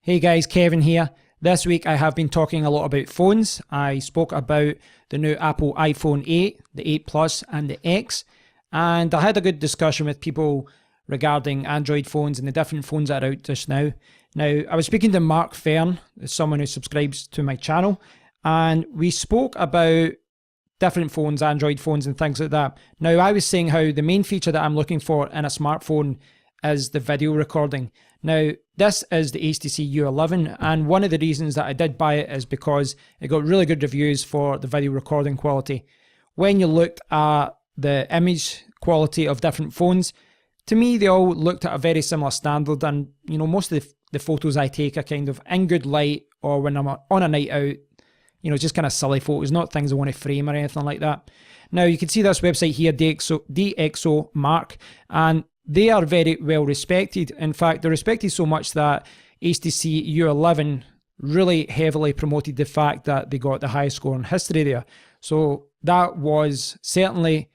Hey guys, Kevin here. This week I have been talking a lot about phones. I spoke about the new Apple iPhone 8, the 8 Plus and the X, and I had a good discussion with people regarding Android phones and the different phones that are out just now. Now, I was speaking to Mark Fern, someone who subscribes to my channel, and we spoke about different phones, Android phones and things like that. Now, I was saying how the main feature that I'm looking for in a smartphone is the video recording. Now, this is the HTC U11, and one of the reasons that I did buy it is because it got really good reviews for the video recording quality. When you looked at the image quality of different phones, to me, they all looked at a very similar standard, and most of the photos I take are kind of in good light, or when I'm on a night out, just kind of silly photos, not things I want to frame or anything like that. Now, you can see this website here, DxOMark, and they are very well respected. In fact, they're respected so much that HTC U11 really heavily promoted the fact that they got the highest score in history there. So that was certainly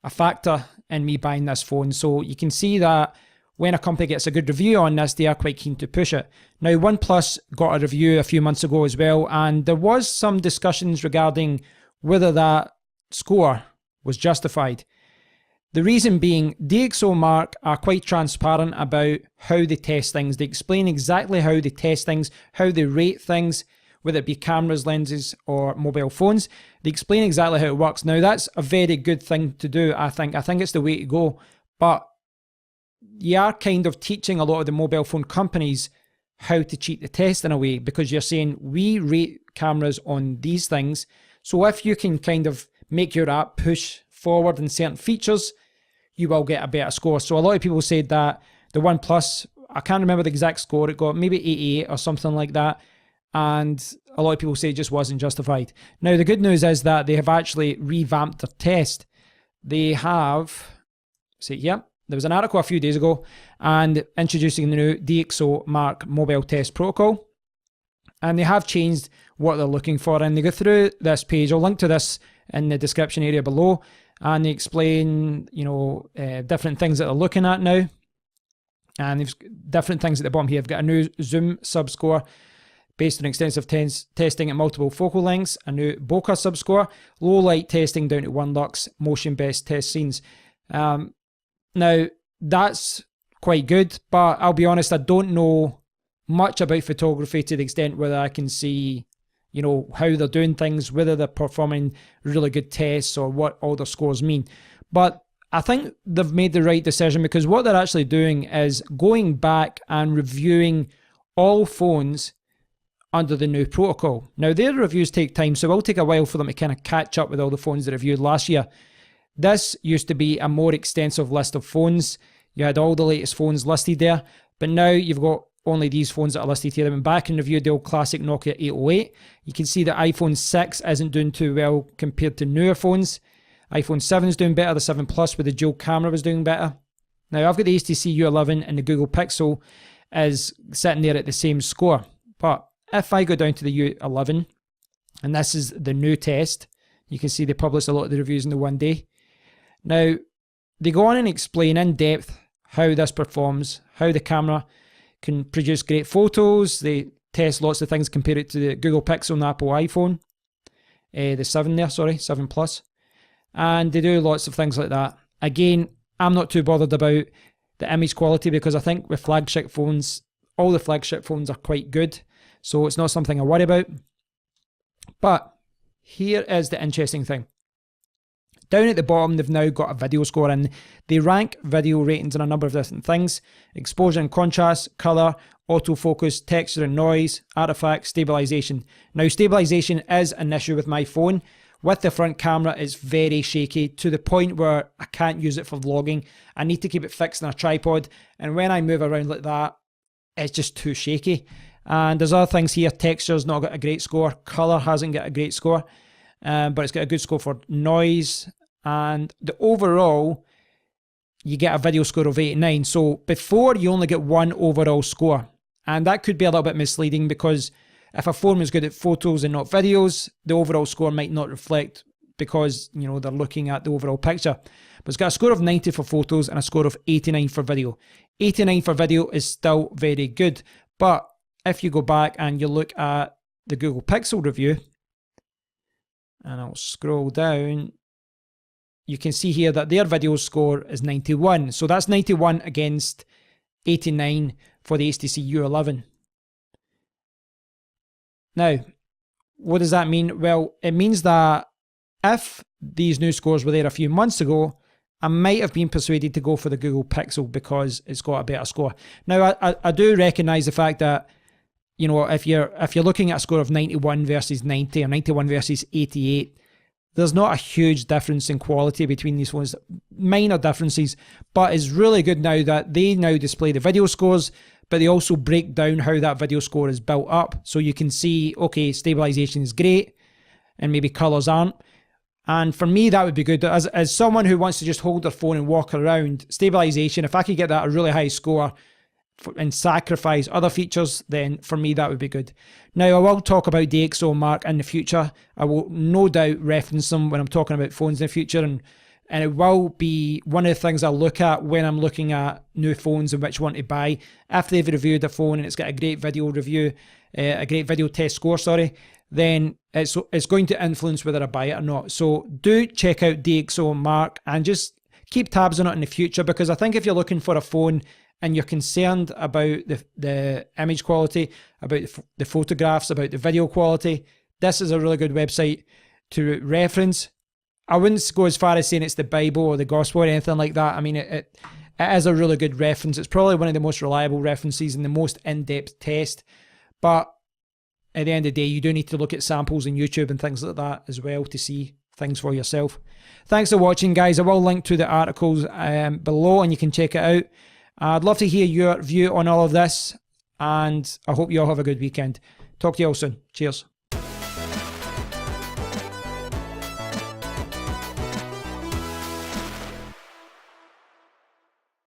a factor in me buying this phone. So you can see that when a company gets a good review on this, they are quite keen to push it. Now, OnePlus got a review a few months ago as well, and there was some discussions regarding whether that score was justified. The reason being, DxOMark are quite transparent about how they test things. They explain exactly how they test things, how they rate things, whether it be cameras, lenses, or mobile phones. They explain exactly how it works. Now, that's a very good thing to do, I think. I think it's the way to go. But you are kind of teaching a lot of the mobile phone companies how to cheat the test in a way, because you're saying, we rate cameras on these things. So if you can kind of make your app push forward in certain features, you will get a better score. So a lot of people said that the OnePlus, I can't remember the exact score, it got maybe 88 or something like that. And a lot of people say it just wasn't justified. Now, the good news is that they have actually revamped their test. They have, there was an article a few days ago and introducing the new DxOMark Mobile test protocol. And they have changed what they're looking for. And they go through this page. I'll link to this in the description area below. And they explain, different things that they're looking at now. And there's different things at the bottom here. They've got a new zoom subscore based on extensive testing at multiple focal lengths, a new bokeh subscore, low light testing down to 1 lux, motion best test scenes. Now, that's quite good, but I'll be honest, I don't know much about photography to the extent whether I can see how they're doing things, whether they're performing really good tests or what all their scores mean. But I think they've made the right decision, because what they're actually doing is going back and reviewing all phones under the new protocol. Now, their reviews take time, so it will take a while for them to kind of catch up with all the phones they reviewed last year. This used to be a more extensive list of phones. You had all the latest phones listed there, but now you've got only these phones that are listed here. I went back and reviewed the old classic Nokia 808. You can see that iPhone 6 isn't doing too well compared to newer phones. iPhone 7 is doing better. The 7 Plus with the dual camera was doing better. Now, I've got the HTC U11 and the Google Pixel is sitting there at the same score. But if I go down to the U11, and this is the new test, you can see they published a lot of the reviews in the one day. Now, they go on and explain in depth how this performs, how the camera can produce great photos. They test lots of things, compare it to the Google Pixel and the Apple iPhone, the 7 Plus, and they do lots of things like that. Again, I'm not too bothered about the image quality, because I think with flagship phones, all the flagship phones are quite good, so it's not something I worry about. But here is the interesting thing. Down at the bottom, they've now got a video score, and they rank video ratings on a number of different things: exposure and contrast, color, autofocus, texture and noise, artifact, stabilization. Now, stabilization is an issue with my phone. With the front camera, it's very shaky to the point where I can't use it for vlogging. I need to keep it fixed on a tripod, and when I move around like that, it's just too shaky. And there's other things here. Texture's not got a great score. Color hasn't got a great score. But it's got a good score for noise, and the overall, you get a video score of 89. So before, you only get one overall score, and that could be a little bit misleading, because if a phone is good at photos and not videos, the overall score might not reflect, because they're looking at the overall picture. But it's got a score of 90 for photos and a score of 89 for video. 89 for video is still very good, but if you go back and you look at the Google Pixel review, and I'll scroll down, you can see here that their video score is 91. So that's 91 against 89 for the HTC U11. Now, what does that mean? Well, it means that if these new scores were there a few months ago, I might have been persuaded to go for the Google Pixel because it's got a better score. Now, I do recognize the fact that, you know, if you're looking at a score of 91 versus 90 or 91 versus 88, there's not a huge difference in quality between these phones. Minor differences, but it's really good now that they now display the video scores, but they also break down how that video score is built up. So you can see, okay, stabilization is great, and maybe colors aren't. And for me, that would be good. As someone who wants to just hold their phone and walk around, stabilization, if I could get that a really high score and sacrifice other features, then for me, that would be good. Now, I will talk about DxOMark in the future. I will no doubt reference them when I'm talking about phones in the future, and it will be one of the things I'll look at when I'm looking at new phones and which one to buy. If they've reviewed a phone and it's got a great video review, a great video test score, then it's going to influence whether I buy it or not. So do check out DxOMark and just keep tabs on it in the future, because I think if you're looking for a phone and you're concerned about the image quality, about the photographs, about the video quality, this is a really good website to reference. I wouldn't go as far as saying it's the Bible or the gospel or anything like that. I mean, it is a really good reference. It's probably one of the most reliable references and the most in-depth test. But at the end of the day, you do need to look at samples on YouTube and things like that as well to see things for yourself. Thanks for watching, guys. I will link to the articles below and you can check it out. I'd love to hear your view on all of this, and I hope you all have a good weekend. Talk to you all soon. Cheers.